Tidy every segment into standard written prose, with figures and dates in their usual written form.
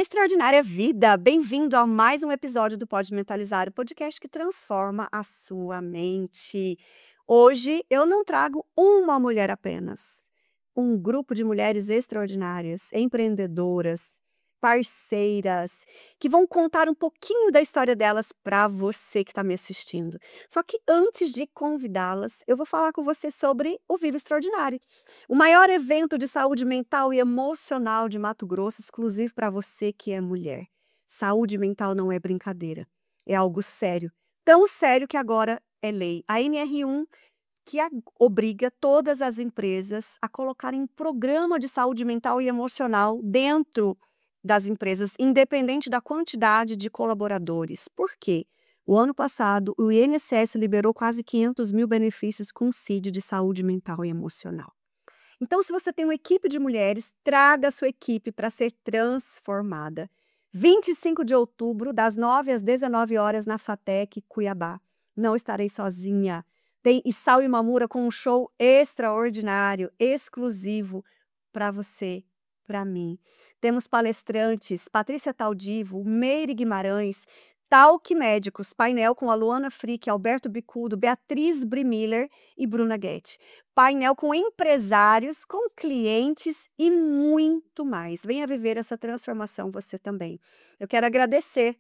Extraordinária vida! Bem-vindo a mais um episódio do Pode Mentalizar, o podcast que transforma a sua mente. Hoje eu não trago uma mulher apenas, um grupo de mulheres extraordinárias, empreendedoras, parceiras, que vão contar um pouquinho da história delas para você que está me assistindo. Só que antes de convidá-las, eu vou falar com você sobre o Viva Extraordinário, o maior evento de saúde mental e emocional de Mato Grosso, exclusivo para você que é mulher. Saúde mental não é brincadeira, é algo sério. Tão sério que agora é lei. A NR1 que obriga todas as empresas a colocarem um programa de saúde mental e emocional dentro das empresas, independente da quantidade de colaboradores. Por quê? O ano passado, o INSS liberou quase 500 mil benefícios com CID de saúde mental e emocional. Então, se você tem uma equipe de mulheres, traga a sua equipe para ser transformada. 25 de outubro, das 9 às 19 horas, na FATEC, Cuiabá. Não estarei sozinha. Tem Isao Imamura com um show extraordinário, exclusivo para você, para mim. Temos palestrantes, Patrícia Taldivo, Meire Guimarães, Talk Médicos, painel com a Luana Frick, Alberto Bicudo, Beatriz Brimiller e Bruna Guetti. Painel com empresários, com clientes e muito mais. Venha viver essa transformação você também. Eu quero agradecer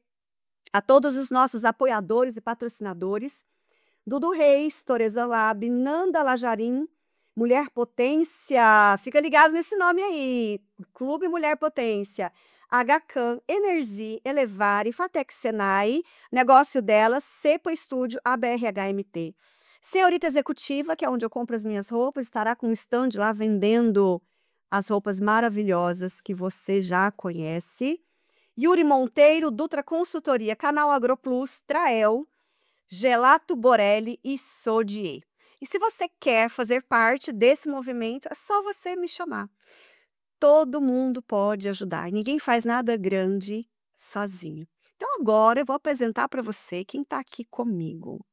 a todos os nossos apoiadores e patrocinadores: Dudu Reis, Torezan Lab, Nanda Lajarim, Mulher Potência, fica ligado nesse nome aí, Clube Mulher Potência, HCAM, Energy, Elevare, Fatec Senai, negócio delas, Cepa Estúdio, ABRHMT. Senhorita Executiva, que é onde eu compro as minhas roupas, estará com um stand lá vendendo as roupas maravilhosas que você já conhece. Yuri Monteiro, Dutra Consultoria, Canal AgroPlus, Trael, Gelato Borelli e Sodier. E se você quer fazer parte desse movimento, é só você me chamar. Todo mundo pode ajudar, ninguém faz nada grande sozinho. Então agora eu vou apresentar para você quem está aqui comigo.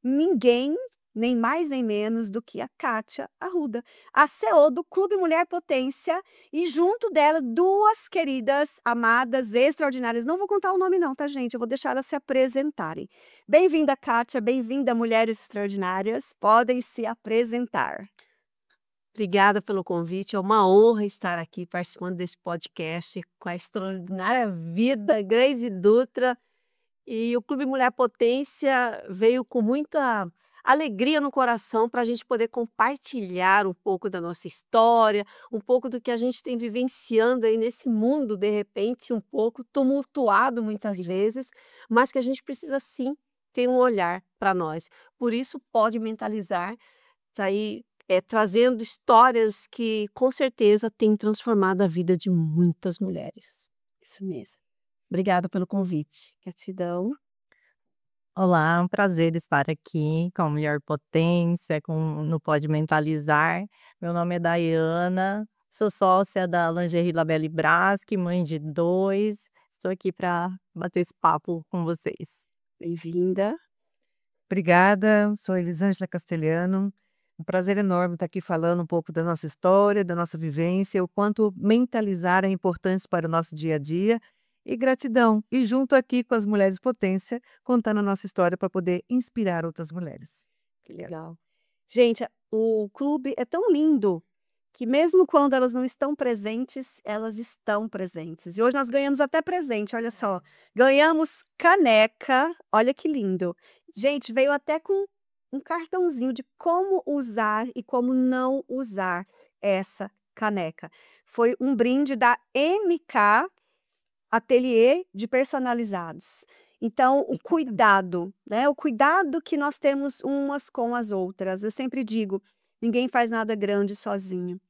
Ninguém, nem mais nem menos do que a Kátia Arruda, a CEO do Clube Mulher Potência, e junto dela duas queridas, amadas, extraordinárias. Não vou contar o nome não, tá, gente? Eu vou deixar elas se apresentarem. Bem-vinda, Kátia, bem-vinda, Mulheres Extraordinárias. Podem se apresentar. Obrigada pelo convite, é uma honra estar aqui participando desse podcast com a extraordinária vida Grace Dutra. E o Clube Mulher Potência veio com muita alegria no coração para a gente poder compartilhar um pouco da nossa história, um pouco do que a gente tem vivenciando aí nesse mundo, de repente, um pouco tumultuado muitas vezes, mas que a gente precisa sim ter um olhar para nós. Por isso, pode mentalizar, tá aí trazendo histórias que com certeza têm transformado a vida de muitas mulheres. Isso mesmo. Obrigada pelo convite. Gratidão. Olá, é um prazer estar aqui com a Mulher Potência, no Pode Mentalizar. Meu nome é Daiana, sou sócia da Lingerie Labelle Braschi, mãe de 2. Estou aqui para bater esse papo com vocês. Bem-vinda. Obrigada, sou Elisângela Castelhano. Um prazer enorme estar aqui falando um pouco da nossa história, da nossa vivência, o quanto mentalizar é importante para o nosso dia a dia. E gratidão. E junto aqui com as Mulheres Potência, contando a nossa história para poder inspirar outras mulheres. Que legal. Gente, o clube é tão lindo que mesmo quando elas não estão presentes, elas estão presentes. E hoje nós ganhamos até presente, olha só. Ganhamos caneca, olha que lindo. Gente, veio até com um cartãozinho de como usar e como não usar essa caneca. Foi um brinde da MK Ateliê de Personalizados. Então, o cuidado, né? O cuidado que nós temos umas com as outras. Eu sempre digo, ninguém faz nada grande sozinho.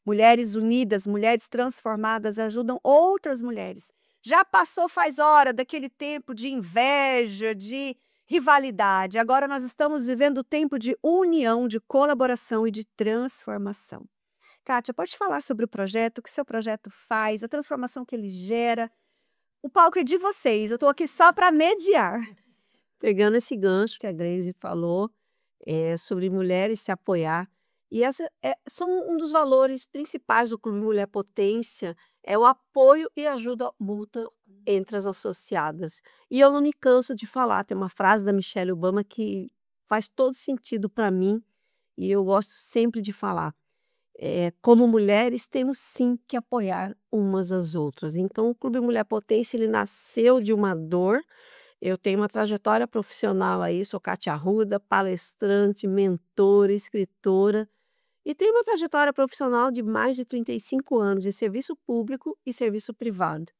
Mulheres unidas, mulheres transformadas ajudam outras mulheres. Já passou faz hora daquele tempo de inveja, de rivalidade. Agora nós estamos vivendo o tempo de união, de colaboração e de transformação. Kátia, pode falar sobre o projeto, o que seu projeto faz, a transformação que ele gera? O palco é de vocês, eu estou aqui só para mediar. Pegando esse gancho que a Grace falou, sobre mulheres se apoiar, e essa são um dos valores principais do Clube Mulher Potência, É o apoio e ajuda mútua entre as associadas. E eu não me canso de falar, tem uma frase da Michelle Obama que faz todo sentido para mim e eu gosto sempre de falar. Como mulheres, temos sim que apoiar umas às outras. Então, o Clube Mulher Potência, ele nasceu de uma dor. Eu tenho uma trajetória profissional aí, sou Cátia Arruda, palestrante, mentora, escritora, e tenho uma trajetória profissional de mais de 35 anos de serviço público e serviço privado,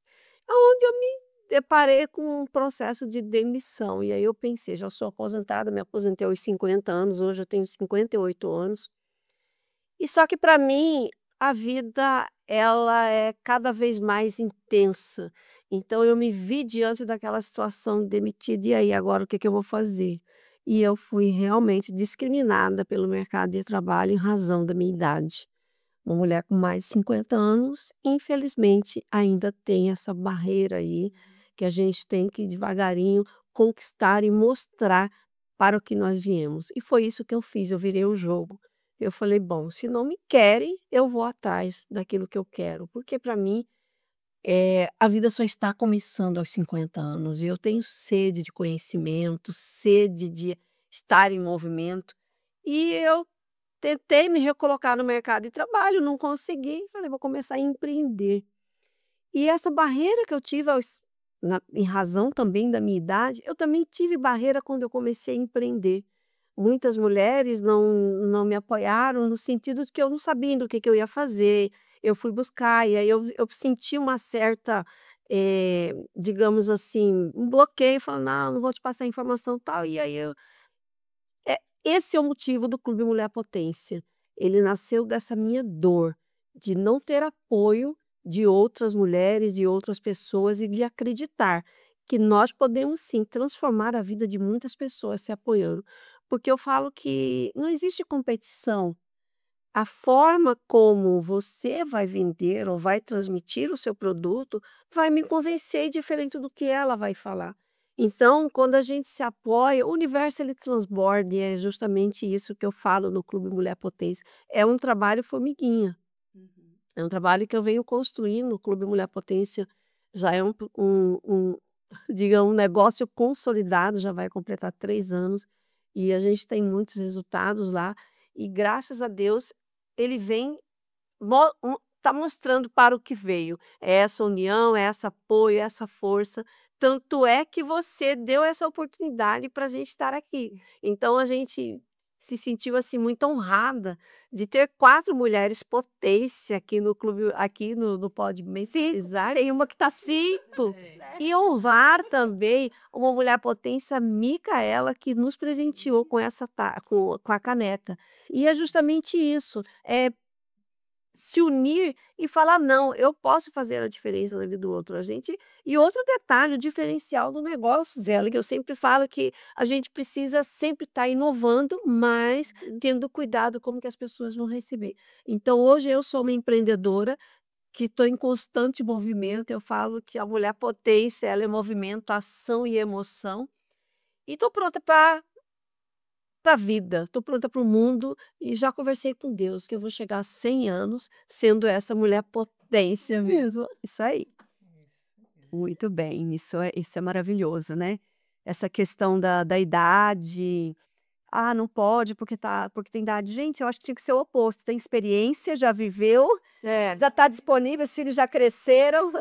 onde eu me deparei com um processo de demissão. E aí eu pensei, já sou aposentada, me aposentei aos 50 anos, hoje eu tenho 58 anos. E só que para mim, a vida ela é cada vez mais intensa. Então eu me vi diante daquela situação demitida, e aí agora o que que eu vou fazer? E eu fui realmente discriminada pelo mercado de trabalho em razão da minha idade. Uma mulher com mais de 50 anos, infelizmente, ainda tem essa barreira aí, que a gente tem que devagarinho conquistar e mostrar para o que nós viemos. E foi isso que eu fiz, eu virei o jogo. Eu falei: "Bom, se não me querem, eu vou atrás daquilo que eu quero", porque para mim, a vida só está começando aos 50 anos e eu tenho sede de conhecimento, sede de estar em movimento. E eu tentei me recolocar no mercado de trabalho, não consegui, falei: "Vou começar a empreender". E essa barreira que eu tive em razão também da minha idade, eu também tive barreira quando eu comecei a empreender. Muitas mulheres não me apoiaram no sentido de que eu não sabia do que eu ia fazer. Eu fui buscar e aí eu senti uma certa, digamos assim, um bloqueio, falando: "Não, não vou te passar informação, tal". E aí esse é o motivo do Clube Mulher Potência. Ele nasceu dessa minha dor, de não ter apoio de outras mulheres, de outras pessoas e de acreditar que nós podemos sim transformar a vida de muitas pessoas se apoiando. Porque eu falo que não existe competição. A forma como você vai vender ou vai transmitir o seu produto vai me convencer diferente do que ela vai falar. Então, quando a gente se apoia, o universo ele transborda e é justamente isso que eu falo no Clube Mulher Potência. É um trabalho formiguinha. É um trabalho que eu venho construindo no Clube Mulher Potência. Já é digamos, um negócio consolidado, já vai completar 3 anos e a gente tem muitos resultados lá. E graças a Deus ele vem tá mostrando para o que veio. É essa união, é esse apoio, é essa força. Tanto é que você deu essa oportunidade para a gente estar aqui. Então a gente se sentiu assim muito honrada de ter 4 mulheres potência aqui no clube, aqui no Pode Mentalizar, tem uma que está 5. E honrar também uma mulher potência, Micaela, que nos presenteou com essa com a caneca. E é justamente isso, se unir e falar: "Não, eu posso fazer a diferença na vida do outro". E outro detalhe, o diferencial do negócio, Zélia, que eu sempre falo que a gente precisa sempre estar inovando, mas tendo cuidado como que as pessoas vão receber. Então hoje eu sou uma empreendedora que estou em constante movimento, eu falo que a mulher potência, ela é movimento, ação e emoção, e estou pronta para a vida, estou pronta para o mundo e já conversei com Deus que eu vou chegar a 100 anos sendo essa mulher potência mesmo. Isso aí. Muito bem, isso é maravilhoso, né. Essa questão da idade, "Ah, não pode porque tem idade", gente, eu acho que tinha que ser o oposto, tem experiência, já viveu, É. já está disponível, os filhos já cresceram,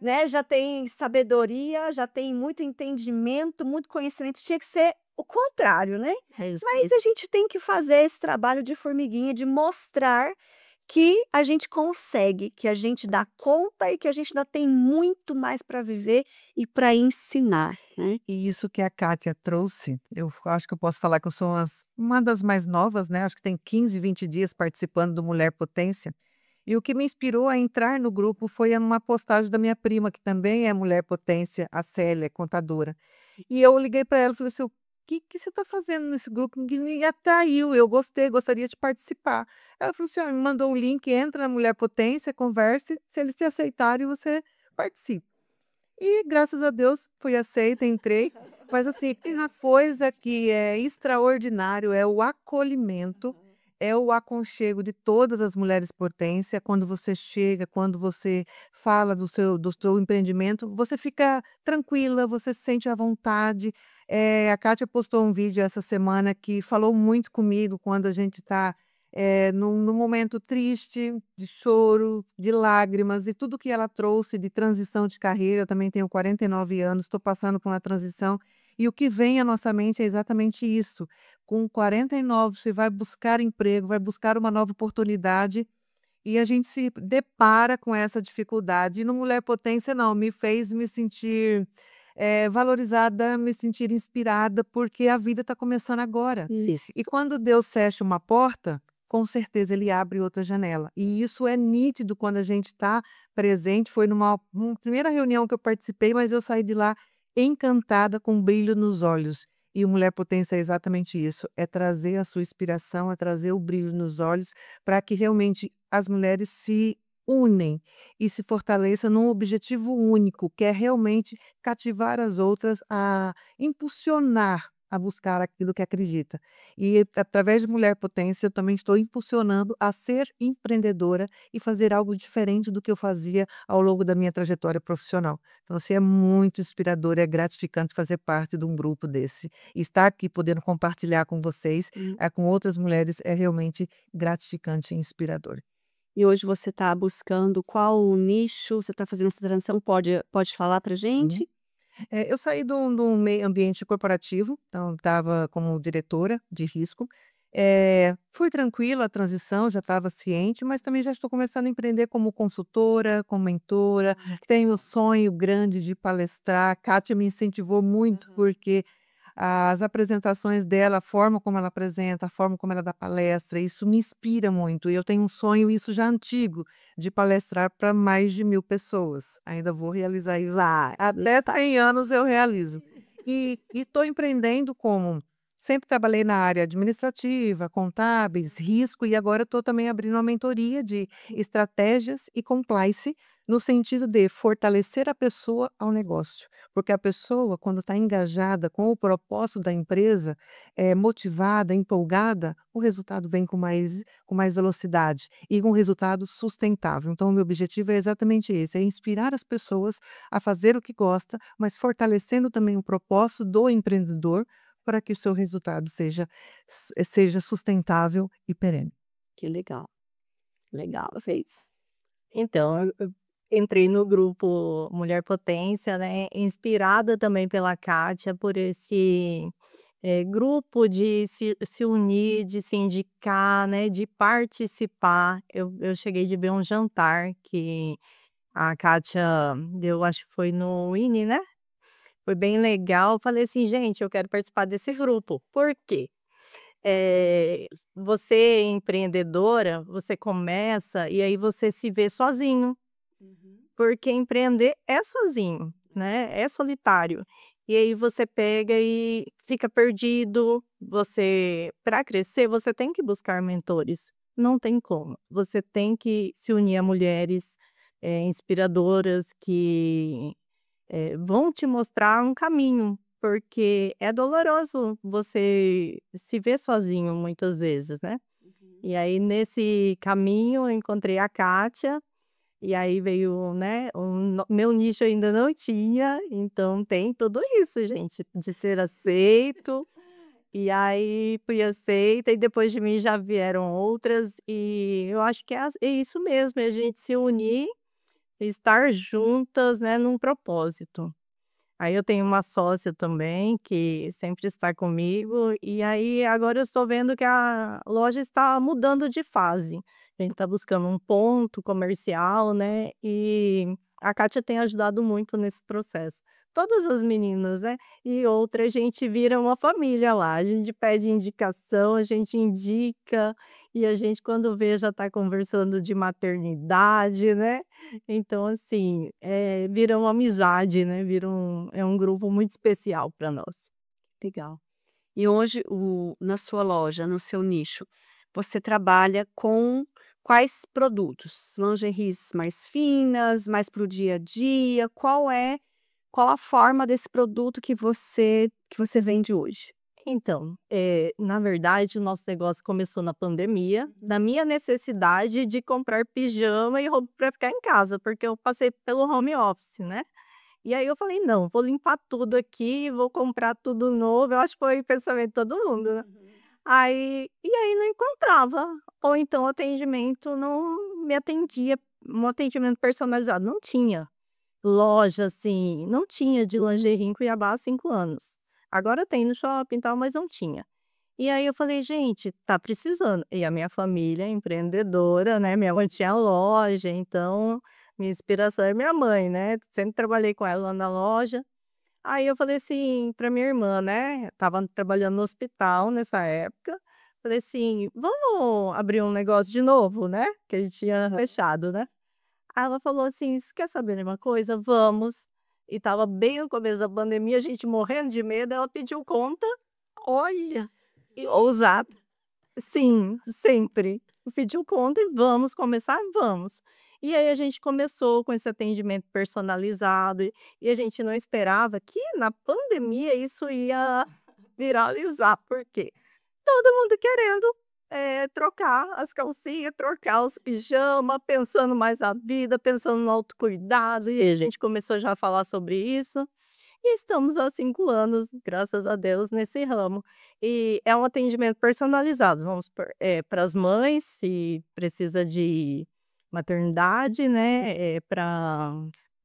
né, já tem sabedoria, já tem muito entendimento, muito conhecimento, tinha que ser o contrário, né. É isso Mas a gente tem que fazer esse trabalho de formiguinha, de mostrar que a gente consegue, que a gente dá conta e que a gente ainda tem muito mais para viver e para ensinar, né. E isso que a Kátia trouxe, acho que eu posso falar que eu sou uma das mais novas, né, acho que tem 15, 20 dias participando do Mulher Potência, e o que me inspirou a entrar no grupo foi uma postagem da minha prima, que também é Mulher Potência, a Célia, é contadora. E eu liguei para ela e falei assim: "O que você está fazendo nesse grupo? Ninguém atraiu, eu gostei, gostaria de participar". Ela falou assim: "Ó, me mandou o link, entra na Mulher Potência, converse, se eles te aceitarem, você participa". E graças a Deus fui aceita, entrei, mas assim, tem uma coisa que é extraordinário, é o acolhimento, é o aconchego de todas as mulheres potência. Quando você chega, quando você fala do seu empreendimento, você fica tranquila, você se sente à vontade. A Kátia postou um vídeo essa semana que falou muito comigo quando a gente está num momento triste, de choro, de lágrimas, e tudo que ela trouxe de transição de carreira. Eu também tenho 49 anos, estou passando por uma transição, e o que vem à nossa mente é exatamente isso. Com 49, você vai buscar emprego, vai buscar uma nova oportunidade, e a gente se depara com essa dificuldade. E no Mulher Potência, não, me fez me sentir valorizada, me sentir inspirada, porque a vida está começando agora. Isso. E quando Deus fecha uma porta, com certeza ele abre outra janela. E isso é nítido quando a gente está presente. Foi numa primeira reunião que eu participei, mas eu saí de lá encantada, com um brilho nos olhos. E o Mulher Potência é exatamente isso: é trazer a sua inspiração, é trazer o brilho nos olhos, para que realmente as mulheres se unem e se fortaleçam num objetivo único, que é realmente cativar as outras a impulsionar a buscar aquilo que acredita. E através de Mulher Potência, eu também estou impulsionando a ser empreendedora e fazer algo diferente do que eu fazia ao longo da minha trajetória profissional. Então, assim, é muito inspirador, é gratificante fazer parte de um grupo desse. E estar aqui podendo compartilhar com vocês, com outras mulheres, é realmente gratificante e inspirador. E hoje você está buscando qual o nicho? Você está fazendo essa transição? Pode falar para gente? Eu saí do meio ambiente corporativo, então estava como diretora de risco. Fui tranquila a transição, já estava ciente, mas também já estou começando a empreender como consultora, como mentora. Tenho o sonho grande de palestrar. A Kátia me incentivou muito, porque as apresentações dela, a forma como ela apresenta, a forma como ela dá palestra, isso me inspira muito. E eu tenho um sonho, isso já antigo, de palestrar para mais de 1.000 pessoas. Ainda vou realizar isso. Vai. Até 100 anos eu realizo. E estou empreendendo como sempre trabalhei na área administrativa, contábeis, risco, e agora estou também abrindo uma mentoria de estratégias e compliance, no sentido de fortalecer a pessoa ao negócio. Porque a pessoa, quando está engajada com o propósito da empresa, motivada, empolgada, o resultado vem com mais velocidade e com resultado sustentável. Então, o meu objetivo é exatamente esse: é inspirar as pessoas a fazer o que gosta, mas fortalecendo também o propósito do empreendedor, para que o seu resultado seja sustentável e perene. Que legal. Legal, fez. Então, eu entrei no grupo Mulher Potência, né, inspirada também pela Kátia, por esse grupo de se unir, de se indicar, né, de participar. Eu cheguei de ver um jantar que a Kátia deu, acho que foi no INE, né? Foi bem legal. Falei assim: "Gente, eu quero participar desse grupo". Por quê? Você é empreendedora, você começa e aí você se vê sozinho, porque empreender é sozinho, né, é solitário. E aí você pega e fica perdido. Você, para crescer, você tem que buscar mentores, não tem como. Você tem que se unir a mulheres, inspiradoras, que vão te mostrar um caminho, porque é doloroso você se ver sozinho muitas vezes, né. E aí, nesse caminho, eu encontrei a Kátia, e aí veio, né, meu nicho ainda não tinha, então tem tudo isso, gente, de ser aceito. E aí fui aceita, e depois de mim já vieram outras, e eu acho que é isso mesmo, é a gente se unir, estar juntas, né, num propósito. Aí eu tenho uma sócia também que sempre está comigo, e aí agora eu estou vendo que a loja está mudando de fase. A gente está buscando um ponto comercial, né, e a Kátia tem ajudado muito nesse processo. Todas as meninas, né, e outra, a gente vira uma família lá, a gente pede indicação, a gente indica, e a gente, quando vê, já está conversando de maternidade, né. Então, assim, vira uma amizade, né, é um grupo muito especial para nós. Legal. E hoje, na sua loja, no seu nicho, você trabalha com quais produtos? Lingeries mais finas, mais para o dia a dia? Qual a forma desse produto que você vende hoje? Então, na verdade, o nosso negócio começou na pandemia, da minha necessidade de comprar pijama e roupa para ficar em casa, porque eu passei pelo home office, né. E aí eu falei: "Não, vou limpar tudo aqui, vou comprar tudo novo", eu acho que foi o pensamento de todo mundo, né. Aí não encontrava, ou então o atendimento não me atendia, um atendimento personalizado, não tinha. Loja, assim, não tinha de lingerie em Cuiabá há 5 anos. Agora tem no shopping e tal, mas não tinha. E aí eu falei: "Gente, tá precisando". E a minha família é empreendedora, né, minha mãe tinha loja, então minha inspiração é minha mãe, né, sempre trabalhei com ela na loja. Aí eu falei assim pra minha irmã, né, estava trabalhando no hospital nessa época, falei assim: "Vamos abrir um negócio de novo", né, que a gente tinha fechado, né. Aí ela falou assim: "Você quer saber de uma coisa? Vamos". E estava bem no começo da pandemia, a gente morrendo de medo, ela pediu conta. Olha, E ousado. sim, sempre. Pediu conta e vamos começar? Vamos. E aí a gente começou com esse atendimento personalizado e a gente não esperava que na pandemia isso ia viralizar, por quê? Todo mundo querendo, trocar as calcinhas, trocar os pijama, pensando mais na vida, pensando no autocuidado, e a gente começou já a falar sobre isso, e estamos há 5 anos, graças a Deus, nesse ramo. E é um atendimento personalizado, vamos supor, para as mães, se precisa de maternidade, né, para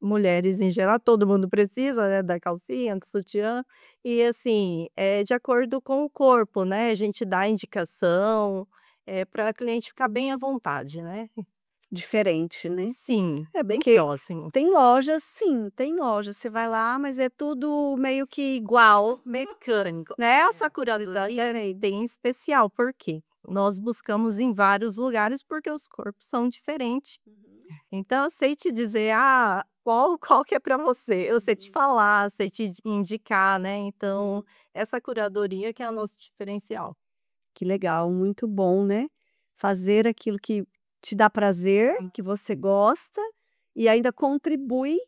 mulheres em geral, todo mundo precisa, né, da calcinha, do sutiã, e assim, é de acordo com o corpo, né, a gente dá indicação, pra cliente ficar bem à vontade, né. Diferente, né? Sim, É bem porque próximo. tem lojas, sim, tem lojas, você vai lá, mas é tudo meio que igual, Mecânico. né? Essa curiosidade é bem especial, por quê? Nós buscamos em vários lugares, porque os corpos são diferentes. Então eu sei te dizer, qual que é para você, eu sei te falar, sei te indicar, né, então essa curadoria que é o nosso diferencial. Que legal, muito bom, né? Fazer aquilo que te dá prazer, que você gosta e ainda contribui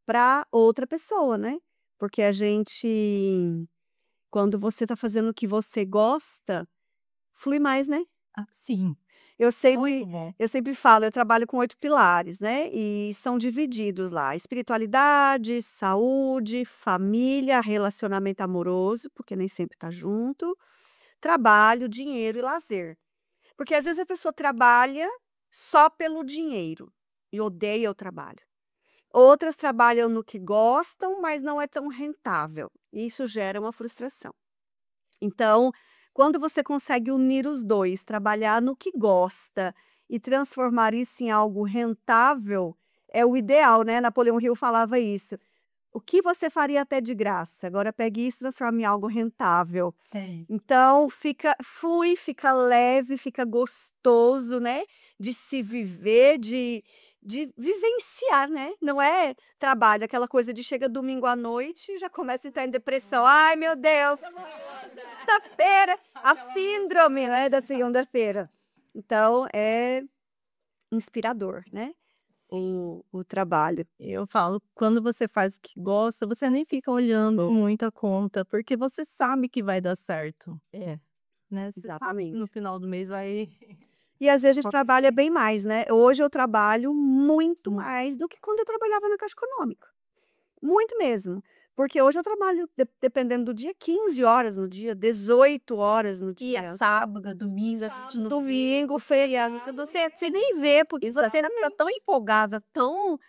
para outra pessoa, né? Porque a gente, quando você está fazendo o que você gosta, flui mais, né? Ah, sim, Eu muito sempre bom. eu sempre falo, eu trabalho com 8 pilares, né, e são divididos lá: espiritualidade, saúde, família, relacionamento amoroso, porque nem sempre tá junto, trabalho, dinheiro e lazer. Porque às vezes a pessoa trabalha só pelo dinheiro e odeia o trabalho. Outras trabalham no que gostam, mas não é tão rentável, e isso gera uma frustração. Então, quando você consegue unir os 2, trabalhar no que gosta e transformar isso em algo rentável, é o ideal, né, Napoleão Hill falava isso. O que você faria até de graça, agora pegue isso e transforme em algo rentável. É isso. Então flui, fica leve, fica gostoso, né, de se viver, de vivenciar, né, não é trabalho, aquela coisa de chega domingo à noite e já começa a entrar em depressão. "Ai meu Deus, segunda-feira", a síndrome, né, da segunda-feira. Então é inspirador, né, o trabalho. Eu falo, quando você faz o que gosta, você nem fica olhando muito a conta, porque você sabe que vai dar certo, É. né, você sabe que Exatamente. no final do mês vai. E às vezes a gente trabalha bem mais, né. Hoje eu trabalho muito mais do que quando eu trabalhava na Caixa Econômica, muito mesmo. Porque hoje eu trabalho, dependendo do dia, 15 horas no dia, 18 horas no E é dia. sábado, domingo, a gente não Domingo, feriado. você nem vê, porque você tá tão empolgada, tão,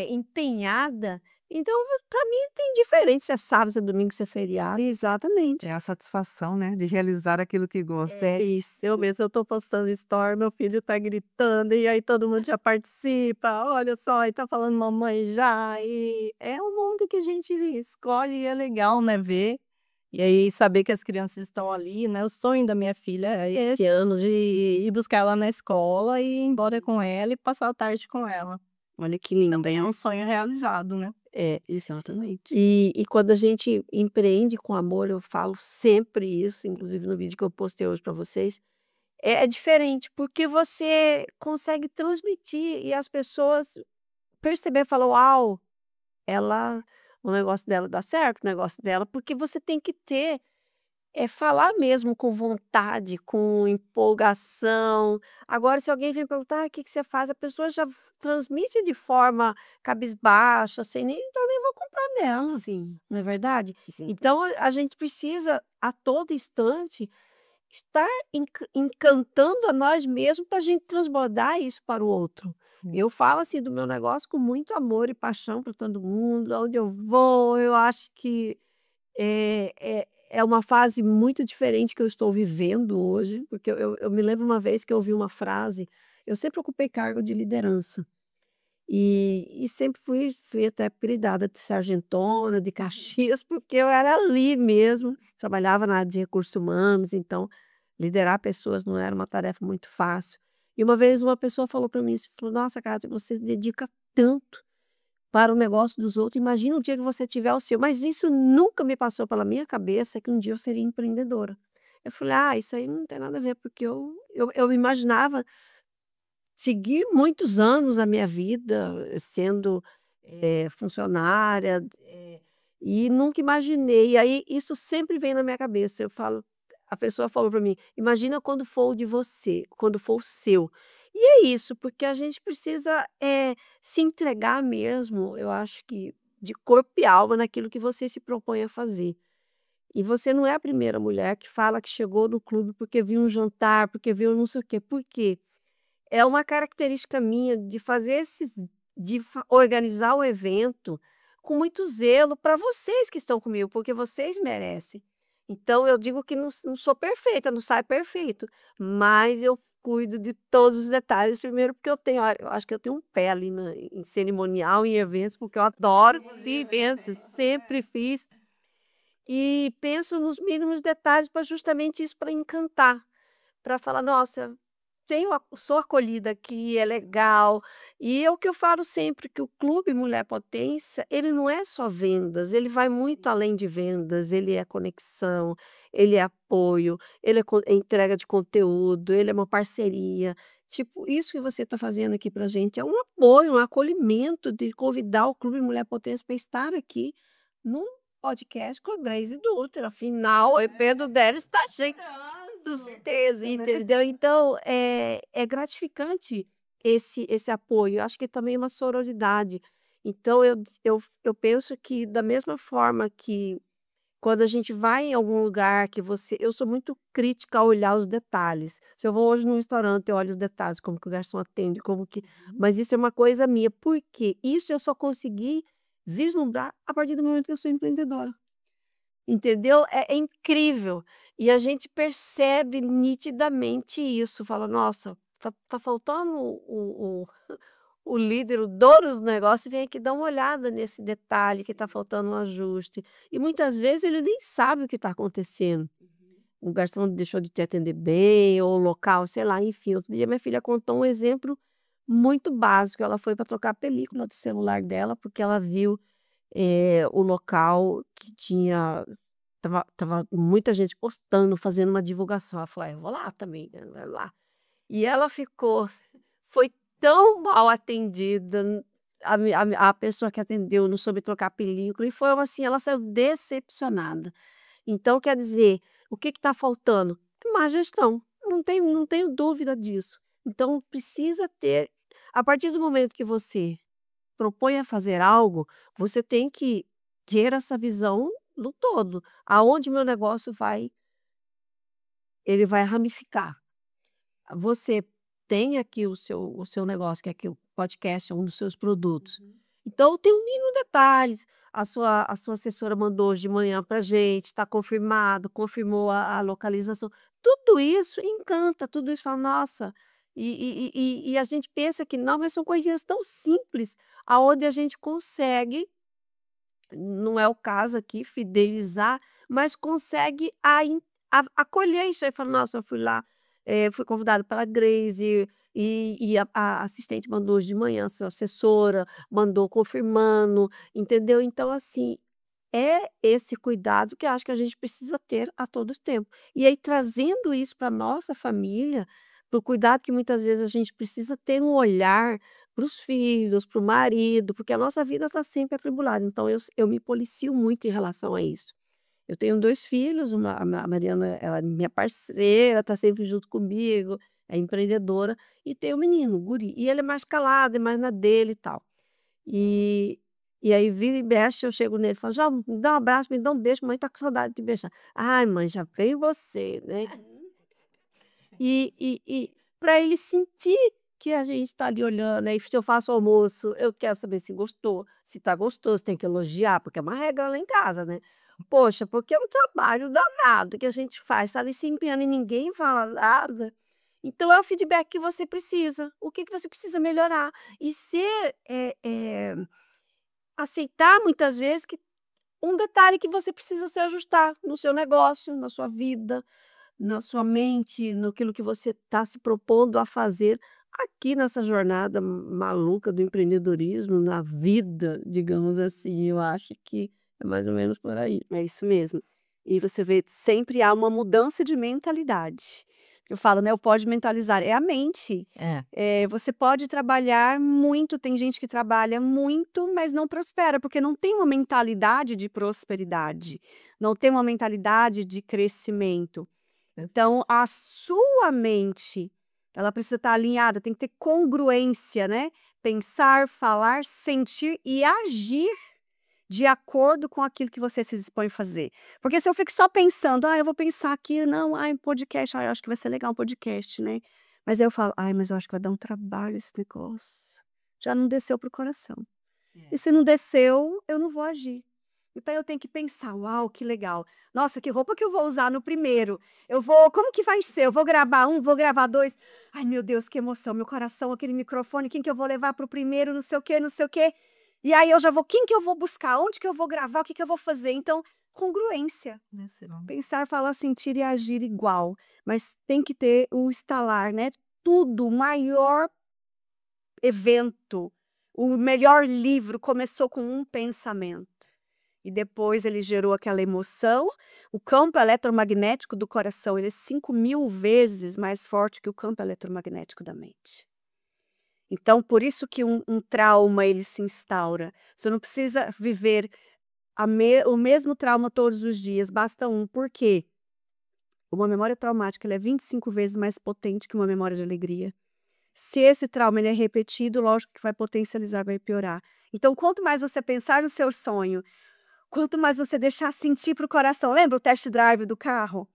empenhada, então para mim tem diferença se é sábado, se é domingo, se é feriado. Exatamente. É a satisfação, né, de realizar aquilo que gosta. É isso. Eu mesmo, eu tô postando story, meu filho tá gritando, e aí todo mundo já participa, olha só, e tá falando mamãe já, e é um mundo que a gente escolhe e é legal, né, ver. E aí saber que as crianças estão ali, né, o sonho da minha filha é esse ano de ir buscar ela na escola e ir embora com ela e passar a tarde com ela. Olha que lindo. Também é um sonho realizado, né. É, exatamente. E quando a gente empreende com amor, eu falo sempre isso, inclusive no vídeo que eu postei hoje para vocês, é diferente, porque você consegue transmitir e as pessoas perceber, falar: "Uau, ela o negócio dela dá certo, o negócio dela", porque você tem que ter é falar mesmo com vontade, com empolgação. Agora, se alguém vem perguntar: "Ah, o que que você faz?", a pessoa já transmite de forma cabisbaixa, sem nem então nem vou comprar dela, Sim, não é verdade? sim. Então a gente precisa, a todo instante, estar encantando a nós mesmos para a gente transbordar isso para o outro. Sim. Eu falo, assim, do meu negócio com muito amor e paixão para todo mundo, aonde eu vou, eu acho que é uma fase muito diferente que eu estou vivendo hoje, porque eu me lembro uma vez que eu ouvi uma frase. Eu sempre ocupei cargo de liderança, e sempre fui até apelidada de sargentona, de Caxias, porque eu era ali mesmo, trabalhava na área de recursos humanos, então liderar pessoas não era uma tarefa muito fácil. E uma vez uma pessoa falou para mim, assim, falou: "Nossa, Cátia, você se dedica tanto para o negócio dos outros, imagina o dia que você tiver o seu", mas isso nunca me passou pela minha cabeça que um dia eu seria empreendedora. Eu falei: "Ah, isso aí não tem nada a ver", porque eu imaginava seguir muitos anos da minha vida sendo, funcionária, e nunca imaginei. E aí isso sempre vem na minha cabeça, eu falo, a pessoa falou para mim: "Imagina quando for o de você, quando for o seu". E é isso, porque a gente precisa, se entregar mesmo, eu acho que de corpo e alma naquilo que você se propõe a fazer. E você não é a primeira mulher que fala que chegou no clube porque viu um jantar, porque viu não sei o quê. Por quê? É uma característica minha de fazer organizar o evento com muito zelo para vocês que estão comigo, porque vocês merecem. Então eu digo que não sou perfeita, não sai perfeito, mas eu cuido de todos os detalhes, primeiro porque eu acho que eu tenho um pé ali em cerimonial, em eventos, porque eu adoro sim eventos, eu sempre fiz, e penso nos mínimos detalhes para justamente isso, para encantar, para falar: "Nossa, sou acolhida aqui, é legal". E é o que eu falo sempre, que o Clube Mulher Potência, ele não é só vendas, ele vai muito além de vendas, ele é conexão, ele é apoio, ele é entrega de conteúdo, ele é uma parceria. Tipo, isso que você está fazendo aqui pra gente é um apoio, um acolhimento de convidar o Clube Mulher Potência para estar aqui num podcast com a Grace Dutra, afinal o EP dela está chegando, certeza, entendeu? Então, é gratificante esse apoio, eu acho que também é uma sororidade. Então eu penso que da mesma forma que quando a gente vai em algum lugar que você eu sou muito crítica a olhar os detalhes. Se eu vou hoje num restaurante, eu olho os detalhes, como que o garçom atende, como que, mas isso é uma coisa minha, por quê? Isso eu só consegui vislumbrar a partir do momento que eu sou empreendedora. Entendeu? É incrível. E a gente percebe nitidamente isso, fala: "Nossa, tá faltando o líder, o dono do negócio vem aqui dar uma olhada nesse detalhe que tá faltando um ajuste". E muitas vezes ele nem sabe o que está acontecendo. O garçom deixou de te atender bem ou o local, sei lá, enfim. Outro dia minha filha contou um exemplo muito básico, ela foi para trocar a película do celular dela, porque ela viu, o local que tinha tava muita gente postando, fazendo uma divulgação. Ela falou: "Ah, eu vou lá também, né, vai lá". E ela ficou foi tão mal atendida, a pessoa que atendeu não soube trocar a película e foi assim, ela saiu decepcionada. Então quer dizer, o que está faltando? Má gestão, não tenho dúvida disso. Então precisa ter, a partir do momento que você propõe a fazer algo, você tem que ter essa visão do todo. Aonde meu negócio ele vai ramificar. Você tem aqui o seu negócio, que é aqui o podcast, é um dos seus produtos. Então tem um mínimo detalhes, a sua assessora mandou hoje de manhã pra gente, está confirmado, confirmou a localização. Tudo isso encanta, tudo isso fala: "Nossa", e a gente pensa que não, mas são coisinhas tão simples, aonde a gente consegue, não é o caso aqui, fidelizar, mas consegue acolher isso aí, fala: "Nossa, eu fui lá, fui convidada pela Grace, e a assistente mandou hoje de manhã, sua assessora mandou confirmando", entendeu? Então, assim, é esse cuidado que eu acho que a gente precisa ter a todo tempo. E aí trazendo isso para nossa família, para o cuidado que muitas vezes a gente precisa ter um olhar para os filhos, para o marido, porque a nossa vida está sempre atribulada, então eu me policio muito em relação a isso. Eu tenho 2 filhos, a Mariana, ela é minha parceira, tá sempre junto comigo, é empreendedora, e tem o menino, o guri, e ele é mais calado, é mais na dele e tal. E e aí vira e mexe, eu chego nele e falo: "João, me dá um abraço, me dá um beijo, mãe tá com saudade de te beijar". "Ai mãe, já veio você", né. E pra ele sentir que a gente tá ali olhando, aí se eu faço almoço, eu quero saber se gostou, se tá gostoso, tem que elogiar, porque é uma regra lá em casa, né. Poxa, porque é um trabalho danado que a gente faz, tá ali se empenhando e ninguém fala nada, então é o feedback que você precisa, o que que você precisa melhorar. E ser, aceitar muitas vezes que um detalhe que você precisa se ajustar no seu negócio, na sua vida, na sua mente, naquilo que você está se propondo a fazer aqui nessa jornada maluca do empreendedorismo, na vida, digamos assim. Eu acho que é mais ou menos por aí. É isso mesmo. E você vê, sempre há uma mudança de mentalidade. Eu falo, né, o pode mentalizar, é a mente. É. Você pode trabalhar muito, tem gente que trabalha muito, mas não prospera, porque não tem uma mentalidade de prosperidade, não tem uma mentalidade de crescimento. Então, a sua mente, ela precisa estar alinhada, tem que ter congruência, né? Pensar, falar, sentir e agir de acordo com aquilo que você se dispõe a fazer. Porque se eu fico só pensando: "Ah, eu vou pensar aqui, não, ai, podcast, ai, eu acho que vai ser legal um podcast, né". Mas aí eu falo: "Ai, mas eu acho que vai dar um trabalho esse negócio". Já não desceu para o coração. E se não desceu, eu não vou agir. Então eu tenho que pensar: "Uau, que legal. Nossa, que roupa que eu vou usar no primeiro? Como que vai ser? Eu vou gravar um, vou gravar 2. Ai, meu Deus, que emoção, meu coração, aquele microfone, quem que eu vou levar para o primeiro, não sei o quê, não sei o quê". E aí eu já vou quem que eu vou buscar? Onde que eu vou gravar? O que que eu vou fazer? Então, congruência. Pensar, falar, sentir e agir igual, mas tem que ter o estalar, né. Tudo, o maior evento, o melhor livro começou com um pensamento. E depois ele gerou aquela emoção. O campo eletromagnético do coração, ele é 5.000 vezes mais forte que o campo eletromagnético da mente. Então, por isso que um trauma, ele se instaura. Você não precisa viver o mesmo trauma todos os dias, basta um. Por quê? Uma memória traumática, ela é 25 vezes mais potente que uma memória de alegria. Se esse trauma ele é repetido, lógico que vai potencializar, vai piorar. Então, quanto mais você pensar no seu sonho, quanto mais você deixar sentir para o coração. Lembra o test drive do carro?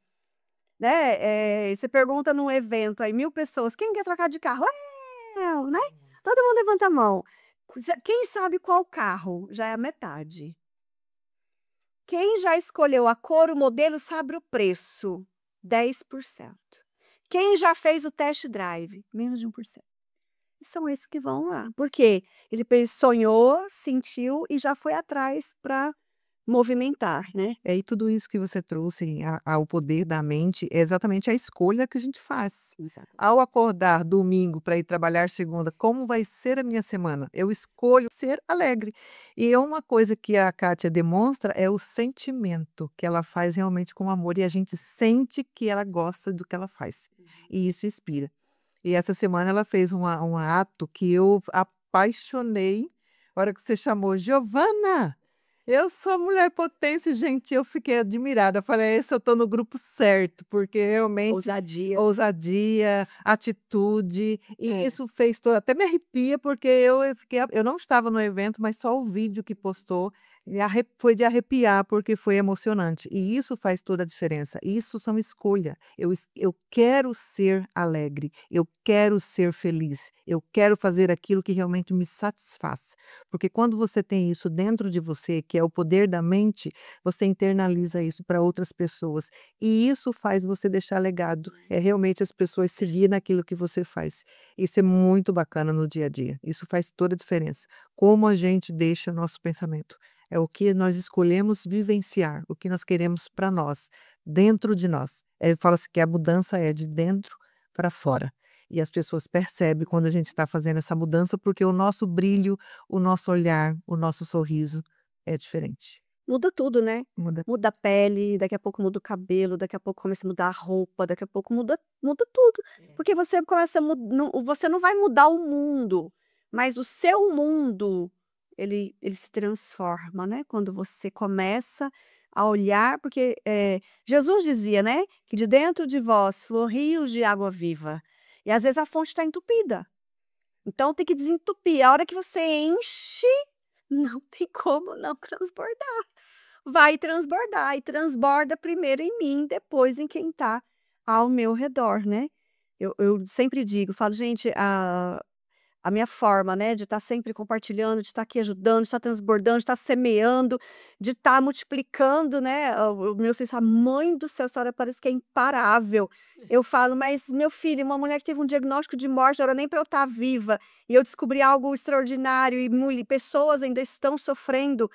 Né? Você pergunta num evento aí, 1.000 pessoas, quem quer trocar de carro? Eu, né? Todo mundo levanta a mão. Quem sabe qual carro? Já é a metade. Quem já escolheu a cor, o modelo, sabe o preço? 10%. Quem já fez o test drive? Menos de 1%. E são esses que vão lá. Por quê? Ele sonhou, sentiu e já foi atrás para movimentar, né? E tudo isso que você trouxe ao poder da mente é exatamente a escolha que a gente faz. Exato. Ao acordar domingo para ir trabalhar segunda, como vai ser a minha semana? Eu escolho ser alegre. E é uma coisa que a Kátia demonstra é o sentimento que ela faz realmente com amor e a gente sente que ela gosta do que ela faz. E isso inspira. E essa semana ela fez um ato que eu apaixonei. A hora que você chamou, Giovana, eu sou mulher potência, gente, eu fiquei admirada. Eu falei: "Esse eu tô no grupo certo", porque realmente Ousadia. ousadia, atitude, e É. isso fez toda até me arrepia, porque eu não estava no evento, mas só o vídeo que postou e foi de arrepiar, porque foi emocionante. E isso faz toda a diferença. Isso são escolha. Eu quero ser alegre, eu quero ser feliz, eu quero fazer aquilo que realmente me satisfaz. Porque quando você tem isso dentro de você, que é o poder da mente, você internaliza isso para outras pessoas. E isso faz você deixar legado. É realmente as pessoas seguir naquilo que você faz. Isso é muito bacana no dia a dia. Isso faz toda a diferença. Como a gente deixa o nosso pensamento. É o que nós escolhemos vivenciar, o que nós queremos para nós, dentro de nós. Fala-se que a mudança é de dentro para fora. E as pessoas percebem quando a gente está fazendo essa mudança, porque o nosso brilho, o nosso olhar, o nosso sorriso é diferente. Muda tudo, né? Muda. Muda a pele, daqui a pouco muda o cabelo, daqui a pouco começa a mudar a roupa, daqui a pouco muda tudo. Porque você começa você não vai mudar o mundo, mas o seu mundo, ele se transforma, né? Quando você começa a olhar, porque Jesus dizia, né, que de dentro de vós fluem rios de água viva. E às vezes a fonte está entupida. Então tem que desentupir. A hora que você enche, não tem como não transbordar. Vai transbordar e transborda primeiro em mim, depois em quem está ao meu redor, né? Eu sempre digo, falo, gente, a minha forma, né, de estar sempre compartilhando, de estar aqui ajudando, de estar transbordando, de estar semeando, de estar multiplicando, né, o meu filho, a mãe do céu, essa hora parece que é imparável. Eu falo, mas meu filho, uma mulher que teve um diagnóstico de morte, não era nem para eu estar viva, e eu descobri algo extraordinário, e pessoas ainda estão sofrendo.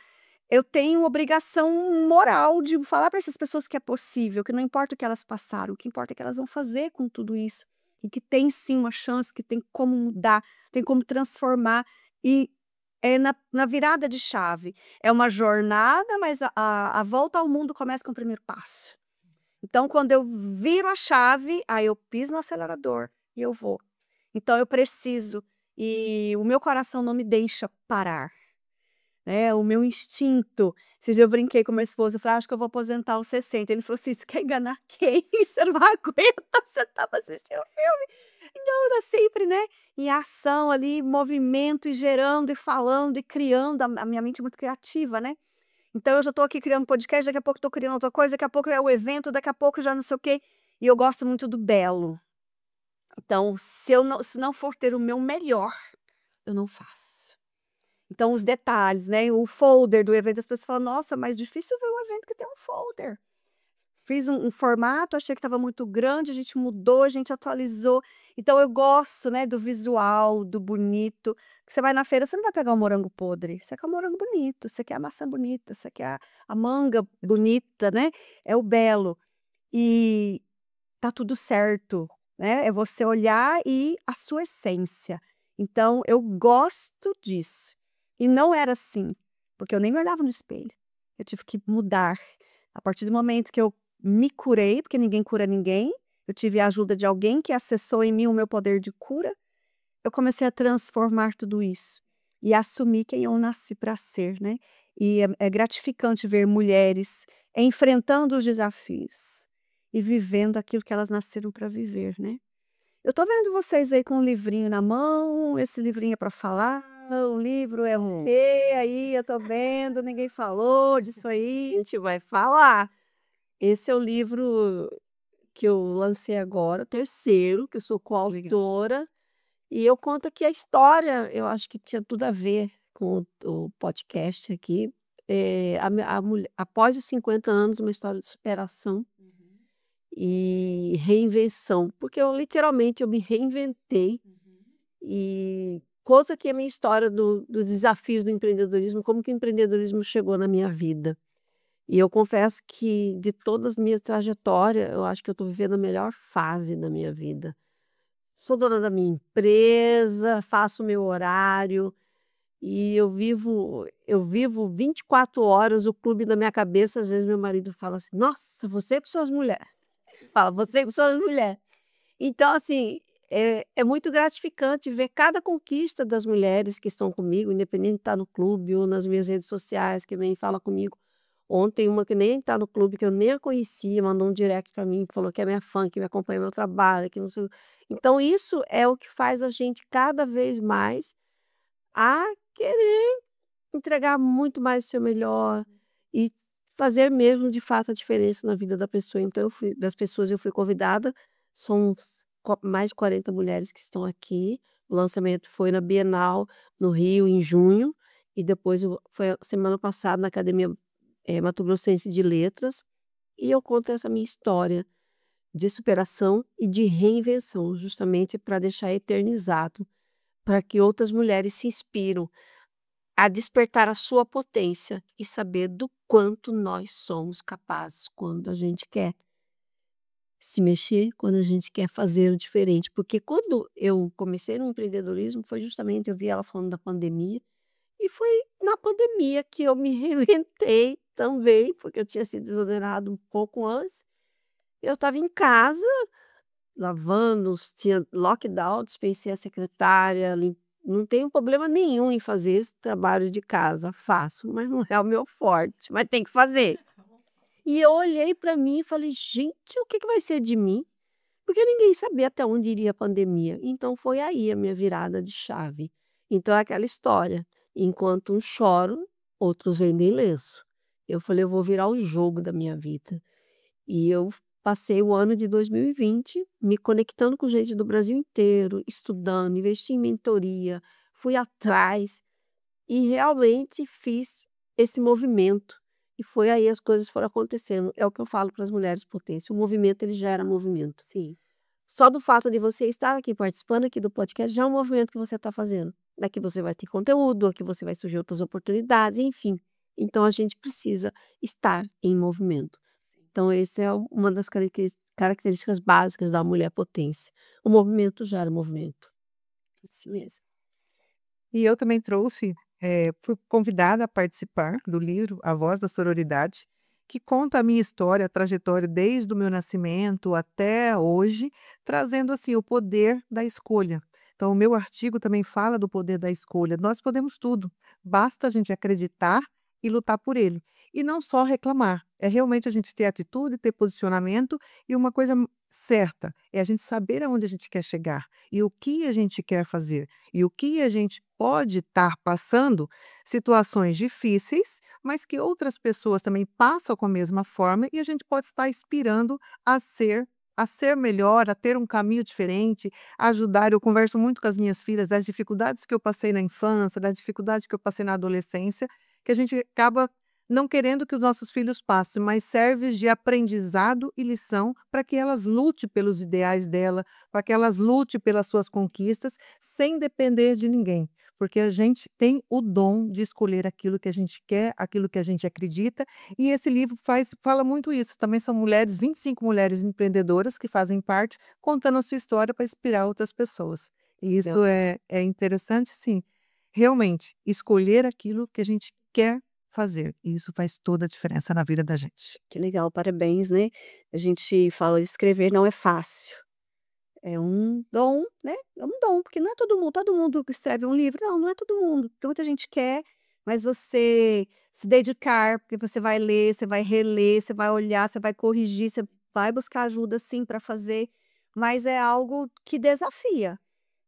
Eu tenho obrigação moral de falar para essas pessoas que é possível, que não importa o que elas passaram, o que importa é que elas vão fazer com tudo isso. E que tem sim uma chance, que tem como mudar, tem como transformar. E é na virada de chave. É uma jornada, mas a volta ao mundo começa com o primeiro passo. Então, quando eu viro a chave, aí eu piso no acelerador e eu vou. Então, eu preciso. E o meu coração não me deixa parar. O meu instinto. Esse dia eu brinquei com meu esposo, eu falei: "Acho que eu vou aposentar aos 60". Ele falou assim: "Você quer enganar quem? Você não aguenta, você estava assistindo o filme". Então era sempre, né, em ação ali, movimento e gerando e falando e criando, a minha mente é muito criativa, né. Então eu já estou aqui criando podcast, daqui a pouco estou criando outra coisa, daqui a pouco é o evento, daqui a pouco já não sei o quê, e eu gosto muito do belo. Então se não for ter o meu melhor, eu não faço. Então os detalhes, né, o folder do evento, as pessoas falam: "Nossa, mas difícil ver um evento que tem um folder". Fiz um formato, achei que estava muito grande, a gente mudou, a gente atualizou. Então eu gosto, né, do visual, do bonito. Que você vai na feira, você não vai pegar um morango podre, você quer um morango bonito, você quer a maçã bonita, você quer a manga bonita, né, é o belo. E tá tudo certo, né, é você olhar e a sua essência. Então eu gosto disso. E não era assim, porque eu nem me olhava no espelho. Eu tive que mudar. A partir do momento que eu me curei, porque ninguém cura ninguém, eu tive a ajuda de alguém que acessou em mim o meu poder de cura, eu comecei a transformar tudo isso e assumir quem eu nasci para ser, né. E é gratificante ver mulheres enfrentando os desafios e vivendo aquilo que elas nasceram para viver, né. Eu tô vendo vocês aí com um livrinho na mão, esse livrinho é para falar, o livro é o quê aí? Eu tô vendo, ninguém falou disso A aí. gente vai falar. Esse é o livro que eu lancei agora, o terceiro, que eu sou Legal. coautora, e eu conto aqui a história, eu acho que tinha tudo a ver com o podcast aqui. A mulher após os 50 anos, uma história de superação e reinvenção, porque eu literalmente eu me reinventei e conto aqui a minha história dos desafios do empreendedorismo, como que o empreendedorismo chegou na minha vida. E eu confesso que de todas as minhas trajetórias, eu acho que eu estou vivendo a melhor fase da minha vida. Sou dona da minha empresa, faço o meu horário e eu vivo 24 horas o clube na minha cabeça. Às vezes meu marido fala assim: "Nossa, você com suas mulheres". Fala: "Você com suas mulheres". Então, assim, é muito gratificante ver cada conquista das mulheres que estão comigo, independente de estar no clube ou nas minhas redes sociais, que vem e fala comigo. Ontem, uma que nem está no clube, que eu nem a conhecia, mandou um direct para mim, falou que é minha fã, que me acompanha no meu trabalho, que não sei. Então, isso é o que faz a gente cada vez mais a querer entregar muito mais o seu melhor e fazer mesmo de fato a diferença na vida da pessoa. Então das pessoas eu fui convidada, são mais de 40 mulheres que estão aqui. O lançamento foi na Bienal, no Rio, em junho, e depois foi a semana passada na Academia Mato Grossense de Letras, e eu conto essa minha história de superação e de reinvenção, justamente para deixar eternizado, para que outras mulheres se inspiram a despertar a sua potência e saber do quanto nós somos capazes quando a gente quer se mexer, quando a gente quer fazer o diferente. Porque quando eu comecei no empreendedorismo, foi justamente, eu vi ela falando da pandemia, e foi na pandemia que eu me reinventei também, porque eu tinha sido exonerado um pouco antes. Eu estava em casa, lavando, tinha lockdown, dispensei a secretária, não tenho problema nenhum em fazer esse trabalho de casa, faço, mas não é o meu forte, mas tem que fazer. E eu olhei para mim e falei: "Gente, o que que vai ser de mim?" Porque ninguém sabia até onde iria a pandemia. Então foi aí a minha virada de chave. Então é aquela história, enquanto uns choram, outros vendem lenço. Eu falei: "Eu vou virar o jogo da minha vida". E eu passei o ano de 2020 me conectando com gente do Brasil inteiro, estudando, investi em mentoria, fui atrás e realmente fiz esse movimento. E foi aí as coisas foram acontecendo. É o que eu falo para as mulheres potência, o movimento ele gera movimento. Sim. Só do fato de você estar aqui participando aqui do podcast já é um movimento que você está fazendo. Daqui você vai ter conteúdo, aqui você vai surgir outras oportunidades, enfim. Então a gente precisa estar em movimento. Então esse é uma das características básicas da mulher potência. O movimento gera movimento. Isso mesmo. E eu também trouxe, fui convidada a participar do livro A Voz da Sororidade, que conta a minha história, a trajetória desde o meu nascimento até hoje, trazendo assim o poder da escolha. Então, o meu artigo também fala do poder da escolha. Nós podemos tudo, basta a gente acreditar e lutar por ele. E não só reclamar, é realmente a gente ter atitude, ter posicionamento e uma coisa certa, é a gente saber aonde a gente quer chegar e o que a gente quer fazer e o que a gente pode estar passando, situações difíceis, mas que outras pessoas também passam com a mesma forma e a gente pode estar inspirando a ser melhor, a ter um caminho diferente, a ajudar. Eu converso muito com as minhas filhas das dificuldades que eu passei na infância, das dificuldades que eu passei na adolescência, que a gente acaba não querendo que os nossos filhos passem, mas serve de aprendizado e lição para que elas lute pelos ideais dela, para que elas lute pelas suas conquistas, sem depender de ninguém. Porque a gente tem o dom de escolher aquilo que a gente quer, aquilo que a gente acredita, e esse livro fala muito isso. Também são mulheres, 25 mulheres empreendedoras que fazem parte, contando a sua história para inspirar outras pessoas. E isso é interessante, sim. Realmente, escolher aquilo que a gente quer fazer. E isso faz toda a diferença na vida da gente. Que legal, parabéns, né. A gente fala de escrever não é fácil, é um dom, né, é um dom, porque não é todo mundo que escreve um livro, não, não é todo mundo, porque muita gente quer, mas você se dedicar, porque você vai ler, você vai reler, você vai olhar, você vai corrigir, você vai buscar ajuda sim para fazer, mas é algo que desafia.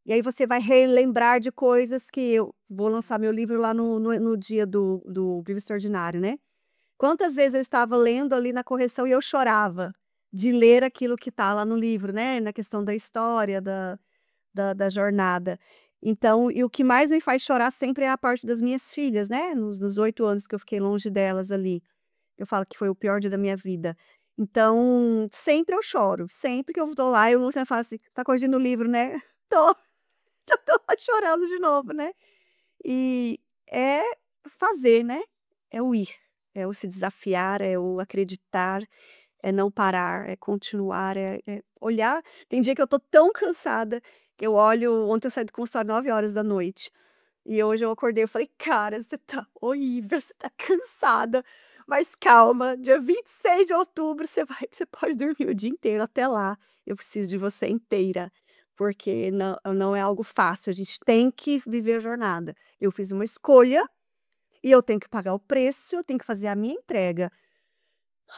E aí você vai relembrar de coisas que eu vou lançar meu livro lá no dia do Vivo Extraordinário, né. Quantas vezes eu estava lendo ali na correção e eu chorava, de ler aquilo que está lá no livro, né, na questão da história, da jornada. Então, e o que mais me faz chorar sempre é a parte das minhas filhas, né, nos 8 anos que eu fiquei longe delas ali. Eu falo que foi o pior dia da minha vida. Então, sempre eu choro, sempre que eu tô lá e o Luciano fala assim: "Tá corrigindo o livro, né?" "Tô." Já tô lá chorando de novo, né. E é fazer, né, é o ir, é o se desafiar, é o acreditar, é não parar, é continuar, é olhar. Tem dia que eu tô tão cansada que eu olho. Ontem eu saí do consultório 21h e hoje eu acordei, eu falei: "Cara, você tá horrível, você tá cansada, mas calma, dia 26 de outubro você pode dormir o dia inteiro, até lá eu preciso de você inteira, porque não é algo fácil, a gente tem que viver a jornada. Eu fiz uma escolha e eu tenho que pagar o preço, eu tenho que fazer a minha entrega.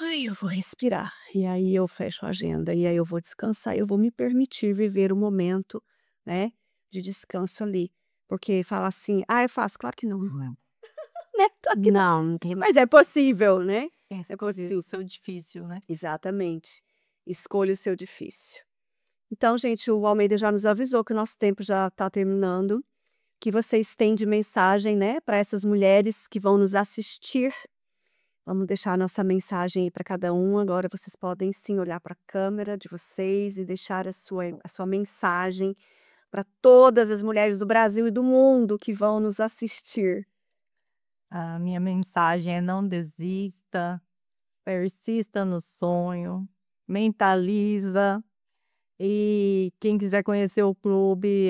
Ai, eu vou respirar, e aí eu fecho a agenda, e aí eu vou descansar, eu vou me permitir viver o momento, né, de descanso ali, porque falar assim: "Ah, é fácil", claro que não, não é, né, claro que não, Não, não tem mas é possível, né, é Escolher possível. o seu difícil, né? Exatamente, escolha o seu difícil. Então, gente, o Almeida já nos avisou que o nosso tempo já está terminando, que vocês têm de mensagem, né, para essas mulheres que vão nos assistir. Vamos deixar a nossa mensagem aí para cada um. Agora vocês podem sim olhar para a câmera de vocês e deixar a sua mensagem para todas as mulheres do Brasil e do mundo que vão nos assistir. A minha mensagem é: não desista, persista no sonho, mentaliza. E quem quiser conhecer o clube,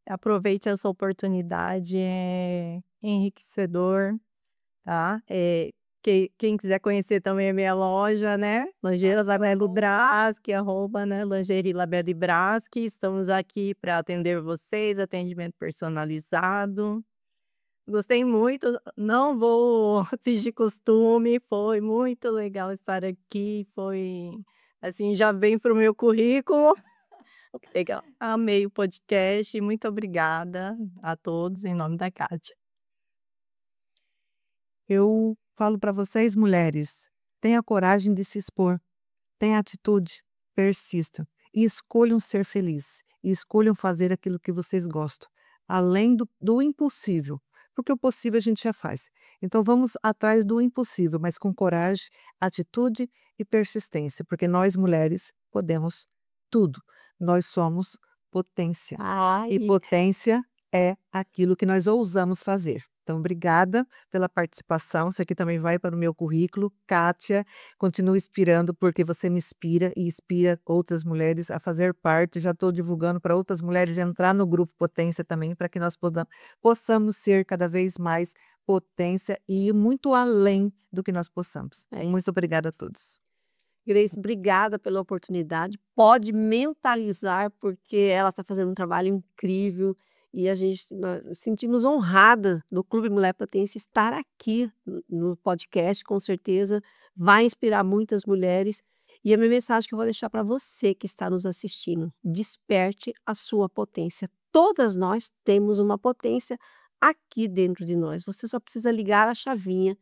aproveite essa oportunidade, é enriquecedor, tá? Quem quiser conhecer também a minha loja, né? Lingerie Labelle Braschi, arroba, né? Lingerie Labelle Braschi. Estamos aqui para atender vocês, atendimento personalizado. Gostei muito, não vou fingir costume, foi muito legal estar aqui, foi assim, já vem para o meu currículo. Legal. Amei o podcast, muito obrigada a todos, em nome da Kátia. Eu falo para vocês, mulheres, tenha coragem de se expor, tenha atitude, persista e escolham ser felizes e escolham fazer aquilo que vocês gostam, além do impossível, porque o possível a gente já faz. Então vamos atrás do impossível, mas com coragem, atitude e persistência, porque nós mulheres podemos tudo. Nós somos potência. E Ai, potência é aquilo que nós ousamos fazer. Então, obrigada pela participação. Isso aqui também vai para o meu currículo. Kátia, continue inspirando, porque você me inspira e inspira outras mulheres a fazer parte. Já estou divulgando para outras mulheres entrar no grupo Potência também, para que nós possamos ser cada vez mais potência e ir muito além do que nós possamos. é Muito isso. obrigada a todos. Grace, obrigada pela oportunidade. Pode mentalizar, porque ela está fazendo um trabalho incrível e nós nos sentimos honrada do Clube Mulher Potência estar aqui no podcast, com certeza vai inspirar muitas mulheres. E a minha mensagem que eu vou deixar para você que está nos assistindo: desperte a sua potência. Todas nós temos uma potência aqui dentro de nós. Você só precisa ligar a chavinha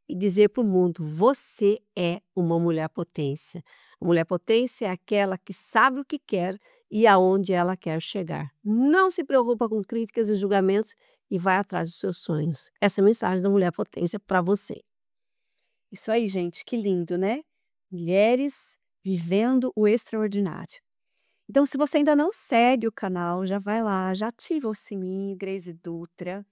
e dizer para o mundo: você é uma mulher potência. A mulher potência é aquela que sabe o que quer e aonde ela quer chegar. Não se preocupa com críticas e julgamentos e vai atrás dos seus sonhos. Essa é a mensagem da mulher potência para você. Isso aí, gente, que lindo, né? Mulheres vivendo o extraordinário. Então, se você ainda não segue o canal, já vai lá, já ativa o sininho, Grace Dutra.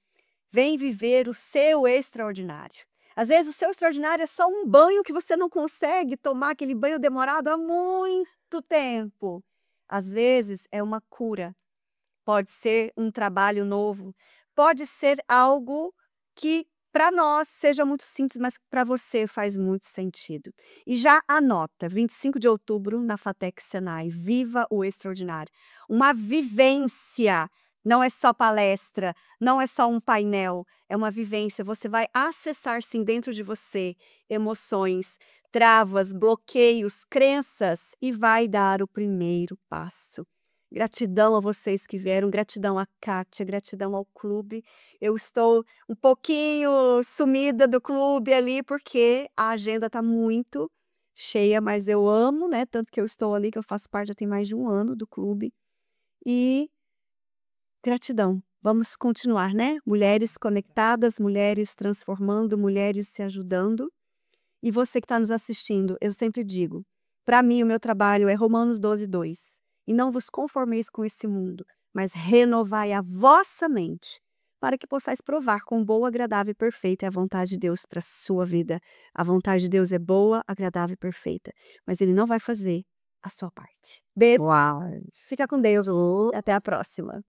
Vem viver o seu extraordinário. Às vezes o seu extraordinário é só um banho que você não consegue tomar, aquele banho demorado há muito tempo. Às vezes é uma cura, pode ser um trabalho novo, pode ser algo que para nós seja muito simples, mas para você faz muito sentido. E já anota, 25 de outubro na Fatec Senai, Viva o Extraordinário. Uma vivência, não é só palestra, não é só um painel, é uma vivência. Você vai acessar sim dentro de você emoções, travas, bloqueios, crenças e vai dar o primeiro passo. Gratidão a vocês que vieram, gratidão a Kátia, gratidão ao clube. Eu estou um pouquinho sumida do clube ali, porque a agenda está muito cheia, mas eu amo, né? Tanto que eu estou ali, que eu faço parte já tem mais de um ano do clube. E gratidão. Vamos continuar, né? Mulheres conectadas, mulheres transformando, mulheres se ajudando. E você que está nos assistindo, eu sempre digo, para mim o meu trabalho é Romanos 12:2. E não vos conformeis com esse mundo, mas renovai a vossa mente, para que possais provar quão boa, agradável e perfeita é a vontade de Deus para a sua vida. A vontade de Deus é boa, agradável e perfeita, mas Ele não vai fazer a sua parte. Beijo, Uau! fica com Deus, até a próxima.